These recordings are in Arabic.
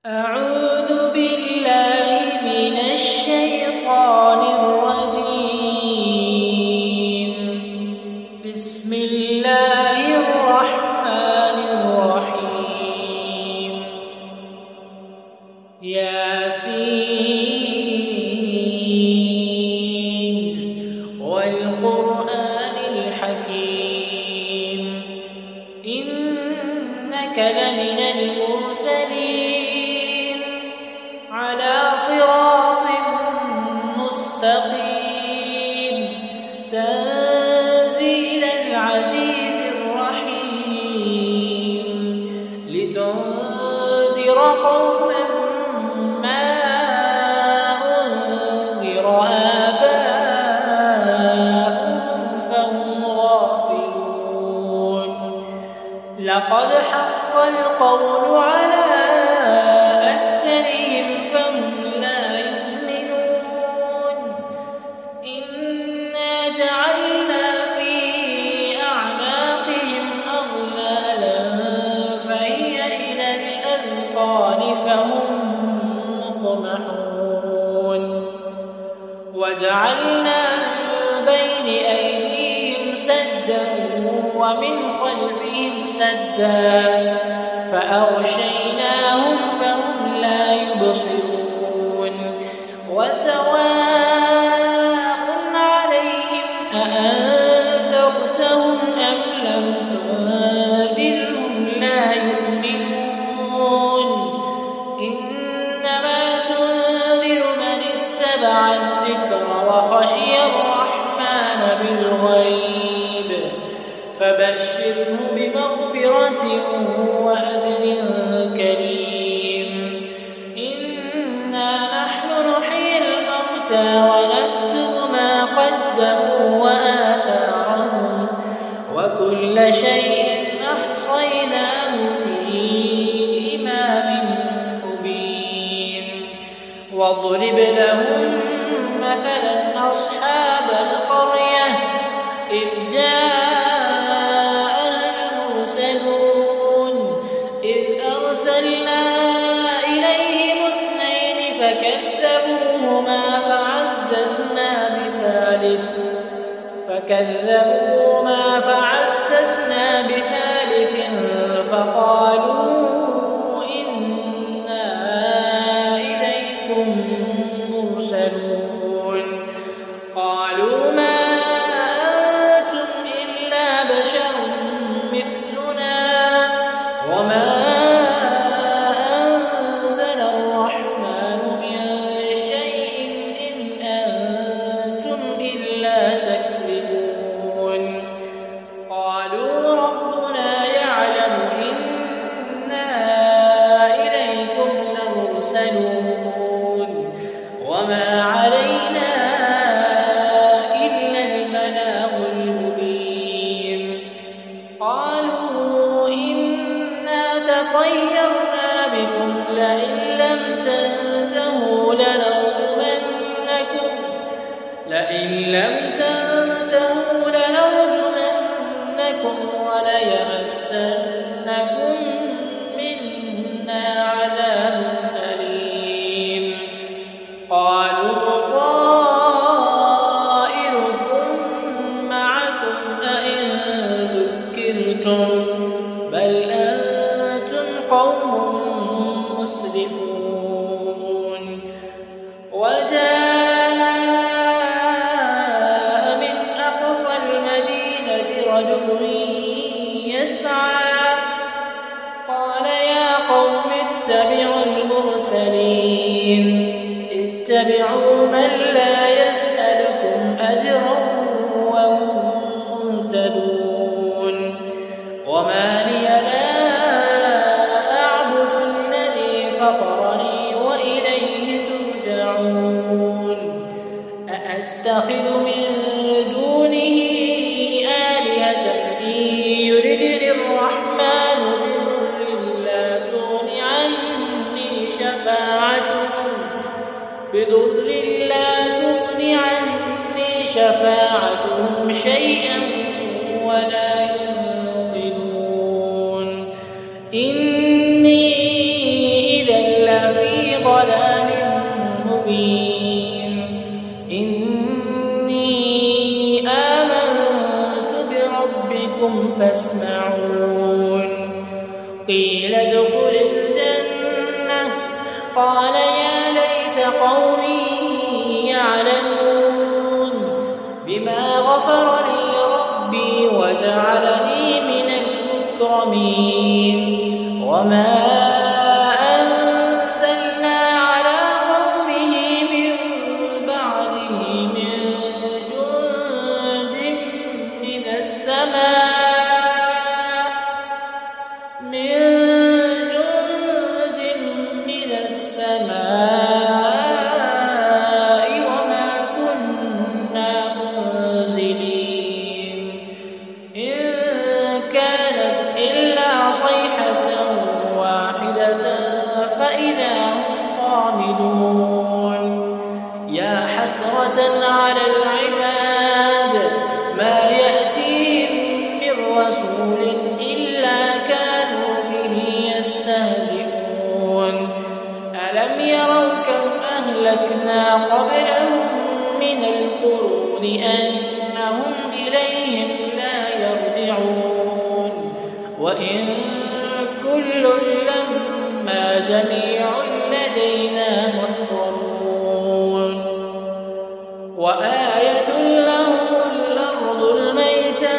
أعوذ بالله من الشيطان الرجيم. بسم الله الرحمن الرحيم. ياسين والقرآن الحكيم إنك لمن المرسلين على صراط مستقيم تنزيل العزيز الرحيم لتنذر قوما ما أنذر آباؤهم فهم غافلون. لقد حق القول على وجعلنا من بين أيديهم سدا ومن خلفهم سدا فأغشيناهم فهم لا يبصرون. وسواء عليهم أأنذرتهم أم لم تنذرهم لا يؤمنون. إنما تنذر من اتبع الذكر وخشي الرحمن بالغيب فبشره بمغفرة وأجر كريم. إنا نحن نحيي الموتى ونكتب ما قدموا وآثارهم وكل شيء أحصيناه في إمام مبين. واضرب لهم مثلا أصحاب القرية إذ جاءها المرسلون إذ أرسلنا إليهم اثنين فكذبوهما فعززنا بثالث فقالوا إنا إليكم مرسلون. قالوا ما أنتم إلا بشر مثلنا وما أنزل الرحمن من شيء إن أنتم إلا تكذبون. قالوا ربنا يعلم إنا إليكم لمرسلون وما علينا إلا البلاغ المبين. قالوا إنا تطيرنا بكم لئن لم تنتهوا لنرجمنكم وليمسنكم منا عذاب أليم. قالوا طائركم معكم أئن ذكرتم بل أنتم قوم مسرفون. وجاء من أقصى المدينة رجل يسعى قال يا قوم اتبعوا المرسلين اتبعوا من لا يسألكم أجرا وهم مهتدون. وما لي لا أعبد الذي فطرني وإليه ترجعون. أأتخذ من دونه آلهة إن يردني الرحمن بضر لا تغن عني شفاعتهم شيئا ولا ينقذون. إني إذا ضلال مبين إني آمنت بربكم فاسمعون قيل ادخل الجنة قال يا ليت قومي يعلمون بما غفر لي ربي وجعلني من المكرمين وما أنزلنا على قومه من بعده من جند من السماء وما كنا منزلين إن كانت إلا صيحة واحدة فإذا هم خامدون يا حسرة على العباد ما يأتيهم من رسول إلا كانوا به يستهزئون ألم يروا كم أهلكنا قبلهم من القرون أنهم إليهم لا يرجعون وإن كل لما جميع لدينا محضرون وآية لهم الأرض الميتة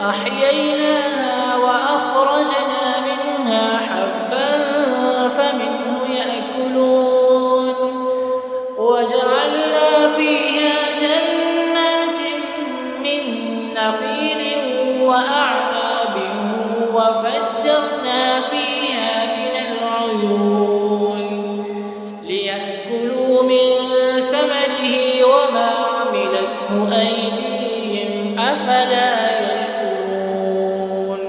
أحييناها وأخرجنا منها حبا فمنه يأكلون وجعلنا فيها جنات من نخيل وأعناب وفجرنا فيها من العيون ليأكلوا من ثمره وما عملته أيديهم أفلا يشكرون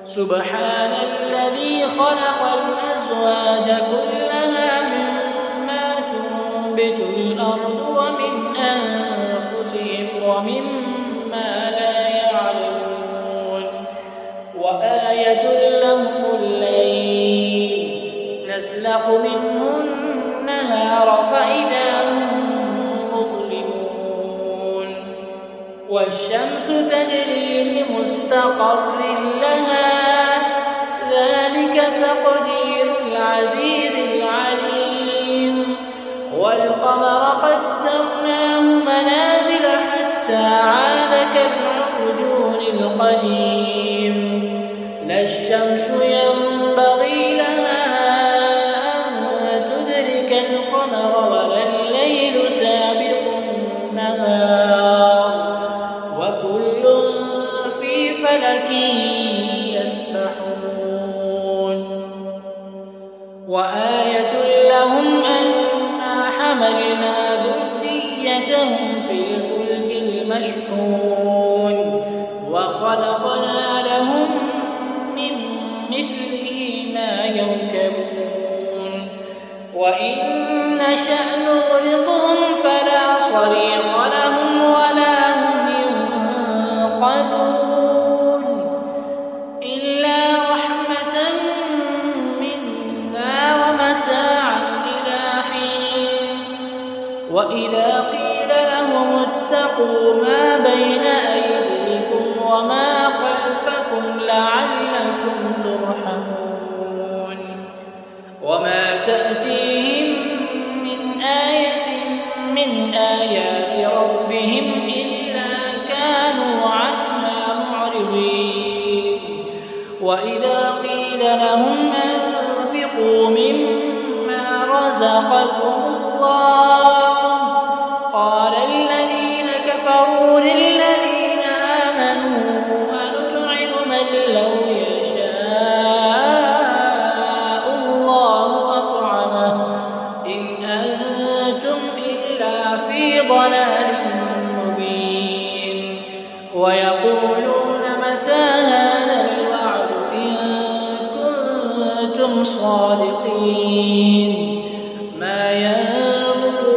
سبحان الذي خلق الأزواج كلها مما تنبت الأرض ومن أنفسهم ومما لا يعلمون وآية لهم الليل نسلخ منه النهار فإذا هم مظلمون والشمس تجري لمستقر لها ذلك تقدير العزيز العليم والقمر قدرناه منازل حتى عاد كالعرجون القديم لا الشمس ينبغي لها أن تدرك القمر ولا الليل سابق النهار وكل في فلك يسبحون وآية لهم أنا حملنا ذريتهم في الفلك المشحون وخلقنا لهم من مثله ما يركبون وإن نشأ نغرقهم فلا صريخ لهم ولا هم ينقذون إلا رحمة منا ومتاعا إلى حين وإذا قيل لهم اتقوا ما بين أيديكم وما خلفكم لعلكم ترحمون وما تأتيهم من آية من آيات ربهم إلا كانوا عنها معرضين وإذا قيل لهم أنفقوا مما رزقكم الله قال الذين كفروا للذين آمنوا أنطعم من لو يشاء الله أطعمه إن أنتم إلا في ضلال مبين ويقولون متى هذا الوعد إن كنتم صادقين ما ينظرون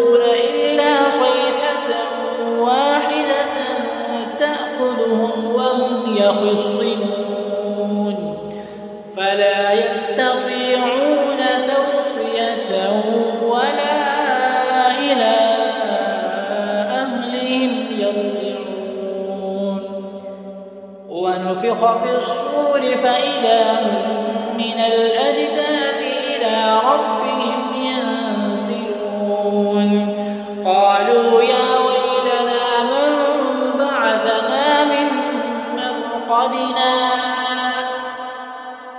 ونفخ في الصور فإذا هم من الأجداث إلى ربهم ينسلون قالوا يا ويلنا من بعثنا من مرقدنا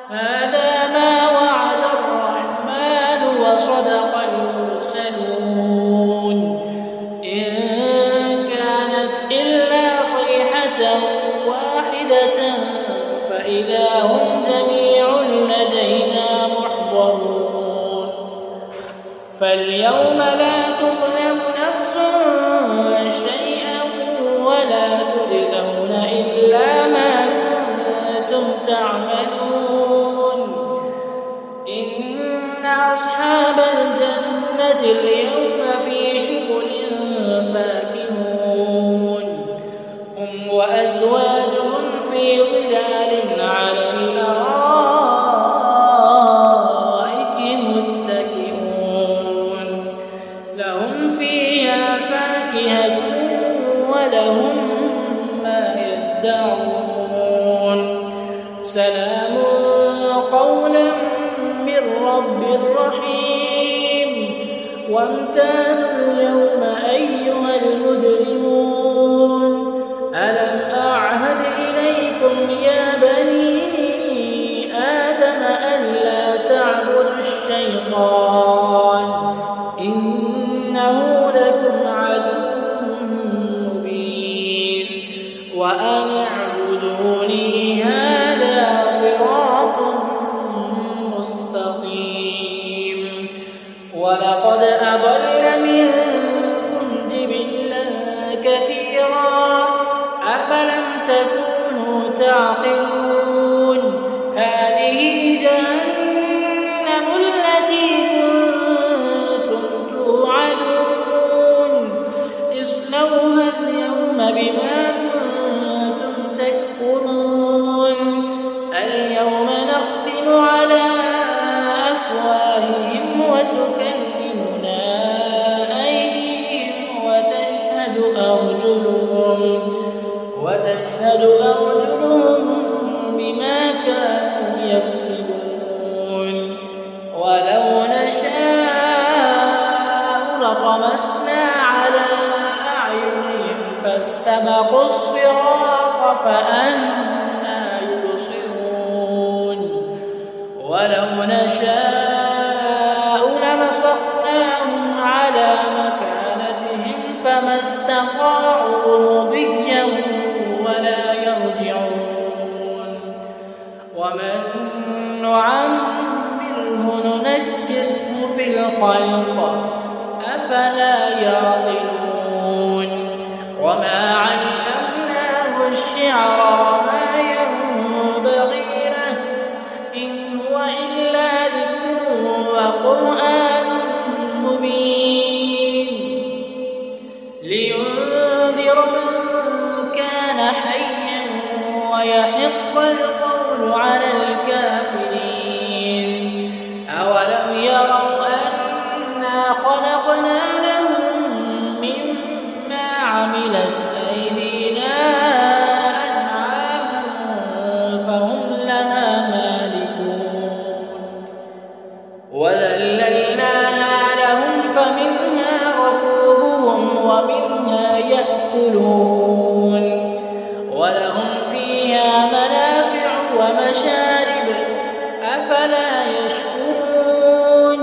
هذا ما وعد الرحمن وصدق المرسلون إن كانت إلا صيحة واحدة فإذا هم جميع لدينا محضرون فاليوم لا تظلم نفس شيئا ولا تجزون إلا ما كنتم تعملون إن أصحاب الجنة اليوم في شغل فاكهون هم وأزواجهم في ظلال على الأرائك متكئون لهم فيها فاكهة ولهم ما يدعون سلام قولا من رب رحيم وامتازوا اليوم أيها المجرمون ألم أعهد إليكم يا بني آدم ألا تعبدوا الشيطان إنه لكم عدو مبين وأن اعبدوني هذا صراط مستقيم ولقد أضل منكم جبلا كثيرا أفلم تكونوا تعقلون هذه جهنم التي كنتم توعدون اصلوها اليوم بما كنتم تكفرون اليوم نختم على أفواههم وتكلمنا أيديهم وتشهد أرجلهم بما كانوا يكسبون ولو نشاء لطمسنا على أعينهم فاستبقوا الصراط فأنى يبصرون ولو نشاء لمسخناهم على مكانتهم فما استطاعوا مضيا ولا يرجعون ومن نعمره ننكسه في الخلق أفلا يعقلون وما علمناه الشعر ما ينبغي له إن هو إلا ذكر وقرآن مبين لينذر من كان حيا ويحق القول على الكافرين أولم يروا أنا خلقنا لهم مما عملت أيدينا أنعاما فهم لها مالكون وذللناها لهم فمنها ركوبهم ومنها يأكلون ولهم فيها منافع ومشارب أفلا يشكرون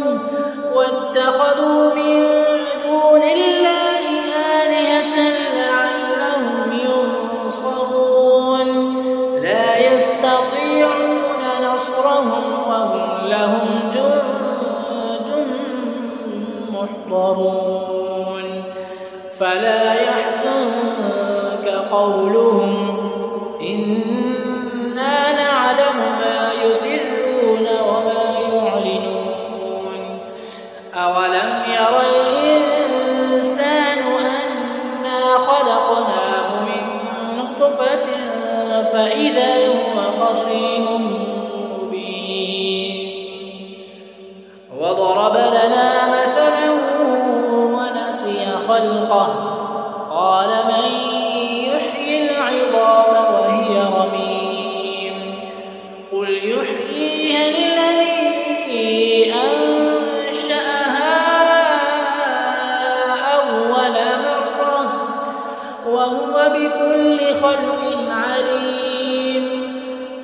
واتخذوا من دون الله آلهة لعلهم ينصرون لا يستطيعون نصرهم وهم لهم جند محضرون فلا يحزنك قولهم إنا نعلم ما يسرون وما يعلنون أولم ير الإنسان أنا خلقناه من نطفة فإذا هو خصيم مبين وضرب لنا مثلا ونسي خلقه قال من يحيي العظام وهي رميم خلق عليم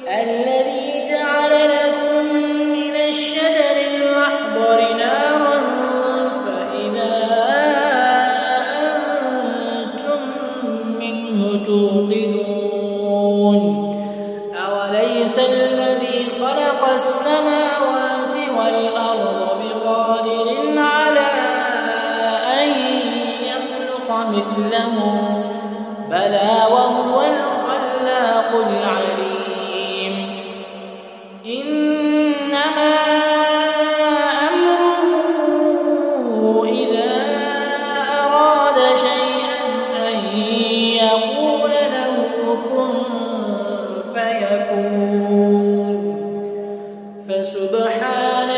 الذي جعل لكم من الشجر الأخضر نارا فإذا أنتم منه توقدون أوليس الذي خلق السماوات والأرض بقادر على أن يخلق مثلهم بلى وهو الخلاق العليم إنما أمره إذا أراد شيئا أن يقول له كن فيكون فسبحان